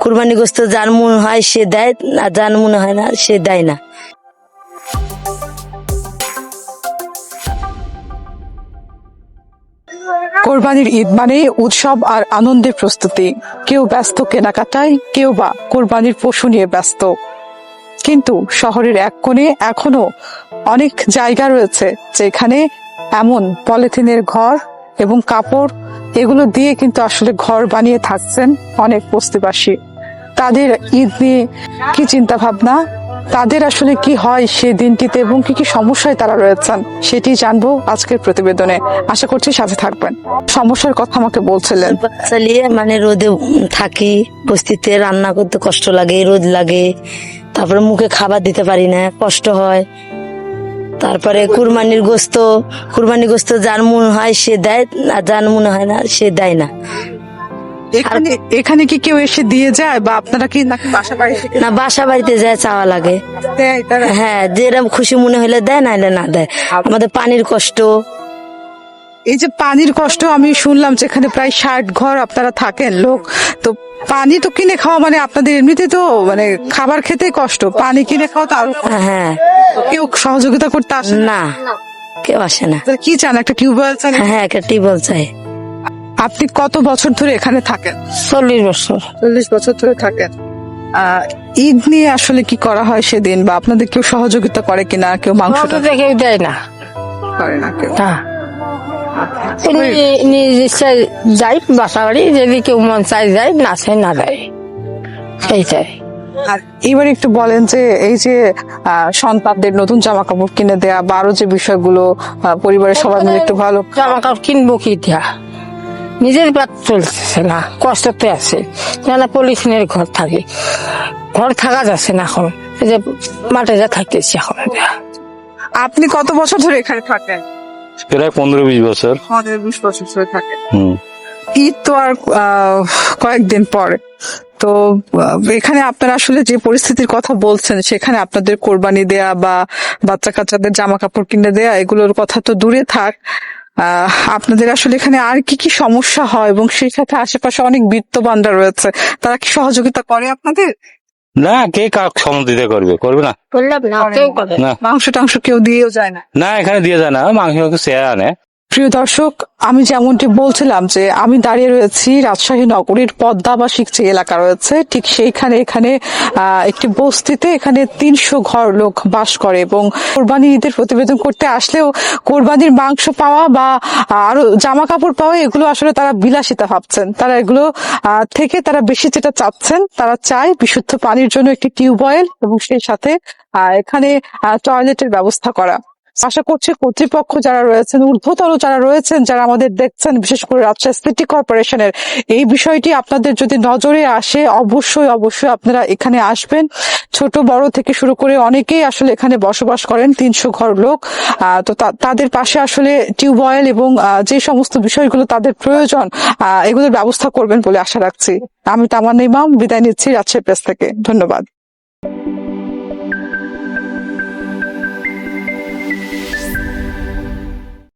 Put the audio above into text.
কুরবানি গোস্ত যার মনে হয় সে দেয়, আর যার মনে হয় না সে দেয় না। কোরবানির ঈদ মানে উৎসব আর আনন্দের প্রস্তুতি। কেউ ব্যস্ত কেনাকাটায়, কেউ বা কোরবানির পশু নিয়ে ব্যস্ত। কিন্তু শহরের এক কোণে এখনো অনেক জায়গা রয়েছে যেখানে এমন পলিথিনের ঘর এবং কাপড় এগুলো দিয়ে কিন্তু আসলে ঘর বানিয়ে থাকছেন অনেক বস্তিবাসী। তাদের ঈদ নিয়ে কি চিন্তা ভাবনা, তাদের আসলে কি হয় সেই দিনটিতে এবং কি কি সমস্যায় তারা রয়েছেন সেটি জানবো আজকের প্রতিবেদনে। আশা করছি সাথে থাকবেন। সমস্যার কথা আমাকে বলছিলেন। চালিয়ে মানে রোদে থাকি, বস্তিতে রান্না করতে কষ্ট লাগে, রোদ লাগে, তারপরে মুখে খাবার দিতে পারি না, কষ্ট হয়। তারপরে কুরবানি গোস্ত যার মনে হয় সে দেয়, আর যার মনে হয় না সে দেয় না। এখানে কি কেউ এসে দিয়ে যায় বা আপনারা কি নাকি বাসা বাড়ি থেকে না, বাসা বাড়িতে যায় চাওয়া লাগে। দেয় তারা? হ্যাঁ, যেরকম খুশি মনে হলে দেয়, না হলে না দেয়। আমাদের পানির কষ্ট। এই যে পানির কষ্ট আমি শুনলাম, যেখানে প্রায় 60 ঘর আপনারা থাকেন লোক, তো পানি তো কিনে খাওয়া মানে আপনাদের এমনিতে তো মানে খাবার খেতে কষ্ট, পানি কিনে খাওয়া তো আরো কষ্ট। হ্যাঁ, কেউ সহযোগিতা করতে আসে না? না, কেউ আসে না। তাহলে কি চান, একটা টিউবওয়েল চান? হ্যাঁ, একটা টিউবওয়েল চাই। আপনি কত বছর ধরে এখানে থাকেন? 40 বছর। 40 বছর ধরে থাকেন। ঈদ নিয়ে আসলে কি করা হয় সেদিন, বা আপনাদের কেউ সহযোগিতা করে কিনা? কেউ মাংসটা কেউ দেয় না, করে না কেউ? নিজ ইচ্ছায় যাই বাসা বাড়ি, যদি কেউ মন চাই যায়, না চাই না দেয়, সেইটাই। আর এবার একটু বলেন যে এই যে সন্তানদের নতুন জামা কাপড় কিনে দেয়া বা আরো যে বিষয়গুলো পরিবারের সবাই মিলে একটু ভালো জামা কাপড় কিনবো কি দিয়া, নিজের পেট চলতেছে না, কষ্টতে আছে। কেন পলিথিনের ঘর থাকে, ঘর থাকা যাচ্ছে না এখন, এই যে মাঠে যা থাকতেছি এখন। আপনি কত বছর ধরে এখানে থাকেন? প্রায় 15-20 বছর। 20 বছর ধরে থাকেন। হুম। ঈদ তো আর কয়েকদিন পরে, তো এখানে আপনারা আসলে যে পরিস্থিতির কথা বলছেন সেখানে আপনাদের কোরবানি দেয়া বা বাচ্চা কাচ্চাদের জামা কাপড় কিনে দেয়া এগুলোর কথা তো দূরে থাক, আপনাদের আসলে এখানে আর কি কি সমস্যা হয় এবং সেই সাথে আশেপাশে অনেক বিত্তবানরা রয়েছে, তারা কি সহযোগিতা করে আপনাদের? না, কে কার সহযোগিতা করবে না। বললাম না, কেউ করে না। না মাংস টাংস কেউ দিয়েও যায় না? না, এখানে দিয়ে যায় না, মাংস চেয়ে আনে। প্রিয় দর্শক, আমি যেমনটি বলছিলাম যে আমি দাঁড়িয়ে রয়েছি রাজশাহী নগরীর পদ্মা বা শিখচি এলাকা রয়েছে, ঠিক সেইখানে এখানে একটি বস্তিতে এখানে 300 ঘর লোক বাস করে এবং কোরবানি ঈদের প্রতিবেদন করতে আসলেও কোরবানির মাংস পাওয়া বা আরো জামা কাপড় পাওয়া এগুলো আসলে তারা বিলাসিতা ভাবছেন। তারা এগুলো থেকে তারা বেশি যেটা চাচ্ছেন, তারা চায় বিশুদ্ধ পানির জন্য একটি টিউবওয়েল এবং সেই সাথে এখানে টয়লেটের ব্যবস্থা করা। আশা করছি কর্তৃপক্ষ যারা রয়েছেন, ঊর্ধ্বতন যারা রয়েছেন, যারা আমাদের দেখছেন, বিশেষ করে রাজশাহী সিটি কর্পোরেশনের, এই বিষয়টি আপনাদের যদি নজরে আসে অবশ্যই আপনারা এখানে আসবেন। ছোট বড় থেকে শুরু করে অনেকেই আসলে এখানে বসবাস করেন, 300 ঘর লোক। তো তাদের পাশে আসলে টিউবওয়েল এবং যে সমস্ত বিষয়গুলো তাদের প্রয়োজন এগুলোর ব্যবস্থা করবেন বলে আশা রাখছি। আমি তামান্না ইমাম বিদায় নিচ্ছি রাজশাহী প্রেস থেকে। ধন্যবাদ।